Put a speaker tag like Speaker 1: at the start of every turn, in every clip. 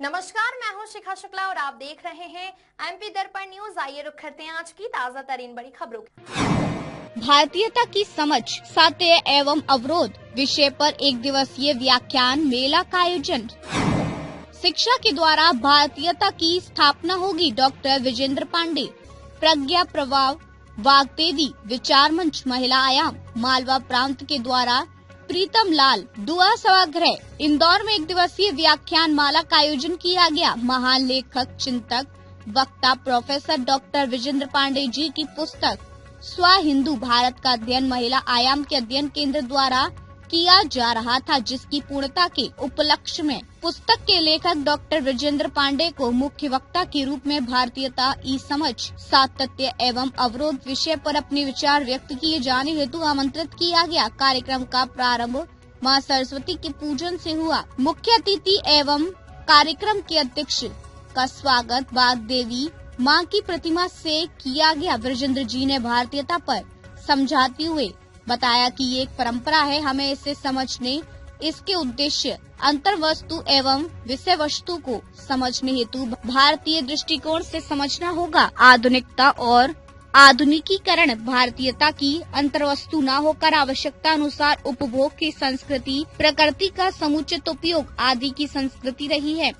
Speaker 1: नमस्कार, मैं हूं शिखा शुक्ला और आप देख रहे हैं एमपी दर्पण न्यूज। आइए रुक करते हैं आज की ताजा तरीन बड़ी खबरों की।
Speaker 2: भारतीयता की समझ, सत्य एवं अवरोध विषय पर एक दिवसीय व्याख्यान मेला का आयोजन। शिक्षा के द्वारा भारतीयता की स्थापना होगी। डॉक्टर विजेंद्र पांडे। प्रज्ञा प्रवाह वाग्देवी विचार मंच महिला आयाम मालवा प्रांत के द्वारा प्रीतम लाल दुआ सभागृह इंदौर में एक दिवसीय व्याख्यान माला का आयोजन किया गया। महान लेखक, चिंतक, वक्ता प्रोफेसर डॉक्टर विजेंद्र पांडे जी की पुस्तक स्व हिंदू भारत का अध्ययन महिला आयाम के अध्ययन केंद्र द्वारा किया जा रहा था, जिसकी पूर्णता के उपलक्ष्य में पुस्तक के लेखक डॉक्टर विजेंद्र पांडे को मुख्य वक्ता के रूप में भारतीयता ई समझ, सातत्य एवं अवरोध विषय पर अपने विचार व्यक्त किए जाने हेतु आमंत्रित किया गया। कार्यक्रम का प्रारंभ मां सरस्वती के पूजन से हुआ। मुख्य अतिथि एवं कार्यक्रम के अध्यक्ष का स्वागत वाग्देवी मां की प्रतिमा से किया गया। विजेंद्र जी ने भारतीयता पर समझाते हुए बताया कि ये एक परंपरा है, हमें इसे समझने, इसके उद्देश्य, अंतर वस्तु एवं विषय वस्तु को समझने हेतु भारतीय दृष्टिकोण से समझना होगा। आधुनिकता और आधुनिकीकरण भारतीयता की अंतर वस्तु न होकर आवश्यकता अनुसार उपभोग की संस्कृति, प्रकृति का समुचित उपयोग आदि की संस्कृति रही है।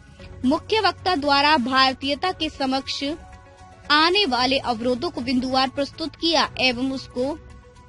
Speaker 2: मुख्य वक्ता द्वारा भारतीयता के समक्ष आने वाले अवरोधों को बिंदुवार प्रस्तुत किया एवं उसको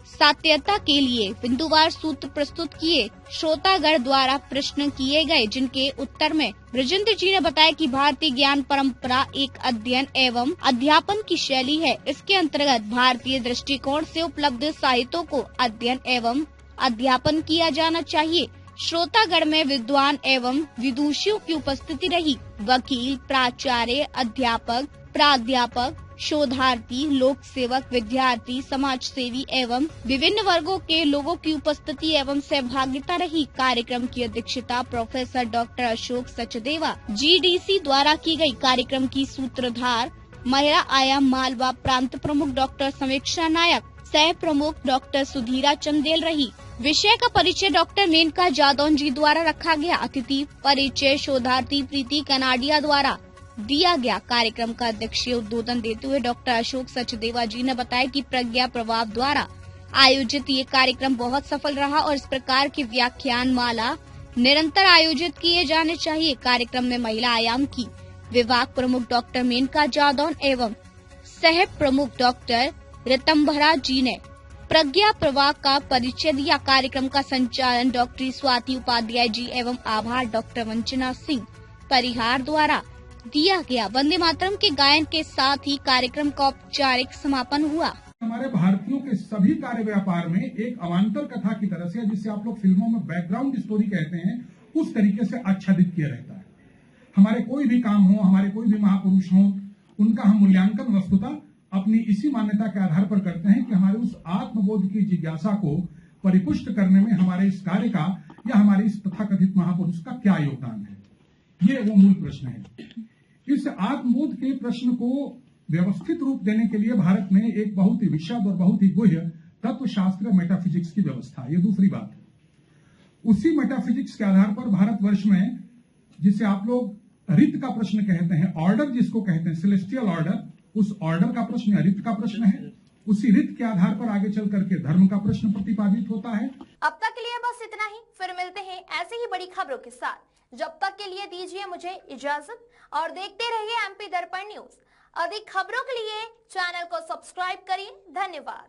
Speaker 2: सत्यता के लिए बिंदुवार सूत्र प्रस्तुत किए। श्रोतागण द्वारा प्रश्न किए गए, जिनके उत्तर में विजेंद्र जी ने बताया कि भारतीय ज्ञान परंपरा एक अध्ययन एवं अध्यापन की शैली है। इसके अंतर्गत भारतीय दृष्टिकोण से उपलब्ध साहित्यों को अध्ययन एवं अध्यापन किया जाना चाहिए। श्रोतागण में विद्वान एवं विदुषियों की उपस्थिति रही। वकील, प्राचार्य, अध्यापक, प्राध्यापक, शोधार्थी, लोक सेवक, विद्यार्थी, समाज सेवी एवं विभिन्न वर्गों के लोगों की उपस्थिति एवं सहभागिता रही। कार्यक्रम की अध्यक्षता professor doctor Ashok Sachdeva GDC द्वारा की गई। कार्यक्रम की सूत्रधार महिला आयाम मालवा प्रांत प्रमुख डॉक्टर समीक्षा नायक, सह प्रमुख डॉक्टर सुधीरा चंदेल रही। विषय का परिचय डॉक्टर मेनका जादौन जी द्वारा रखा गया। अतिथि परिचय शोधार्थी प्रीति कनाडिया द्वारा दिया गया। कार्यक्रम का अध्यक्षीय उद्बोधन देते हुए डॉक्टर अशोक सचदेवा जी ने बताया कि प्रज्ञा प्रवाह द्वारा आयोजित ये कार्यक्रम बहुत सफल रहा और इस प्रकार की व्याख्यान माला निरंतर आयोजित किए जाने चाहिए। कार्यक्रम में महिला आयाम की विभाग प्रमुख डॉक्टर मेनका जादौन एवं सह प्रमुख डॉक्टर रितंभरा जी ने प्रज्ञा प्रवाह का परिचय दिया। कार्यक्रम का संचालन डॉक्टर स्वाति उपाध्याय जी एवं आभार डॉक्टर वंचना सिंह परिहार द्वारा दिया गया। वंदे मातरम के गायन के साथ ही कार्यक्रम का औपचारिक समापन हुआ।
Speaker 3: हमारे भारतीयों के सभी कार्य व्यापार में एक अवान्तर कथा की तरह से, जिसे आप लोग फिल्मों में बैकग्राउंड स्टोरी कहते हैं, उस तरीके से आच्छादित किया रहता है। हमारे कोई भी काम हो, हमारे कोई भी महापुरुष हो, उनका हम मूल्यांकन वस्तुतः अपनी इसी मान्यता के आधार पर करते हैं कि हमारे उस आत्मबोध की जिज्ञासा को परिपुष्ट करने में हमारे इस कार्य का या हमारे इस तथाकथित महापुरुष का क्या योगदान है। ये वो मूल प्रश्न है। इस आत्मबोध के प्रश्न को व्यवस्थित रूप देने के लिए भारत में एक बहुत ही विशद और बहुत ही गुह्य तत्वशास्त्र मेटाफिजिक्स की व्यवस्था है। ये दूसरी बात है। उसी मेटाफिजिक्स के आधार पर भारतवर्ष में, जिसे आप लोग रित का प्रश्न कहते हैं, ऑर्डर जिसको कहते हैं, सेलेस्टियल ऑर्डर, उस ऑर्डर का प्रश्न रित का प्रश्न है। उसी रित के आधार पर आगे चल करके धर्म का प्रश्न प्रतिपादित होता है।
Speaker 1: अब तक के लिए बस इतना ही, फिर मिलते हैं ऐसे ही बड़ी खबरों के साथ। जब तक के लिए दीजिए मुझे इजाजत और देखते रहिए एमपी दर्पण न्यूज। अधिक खबरों के लिए चैनल को सब्सक्राइब करिए। धन्यवाद।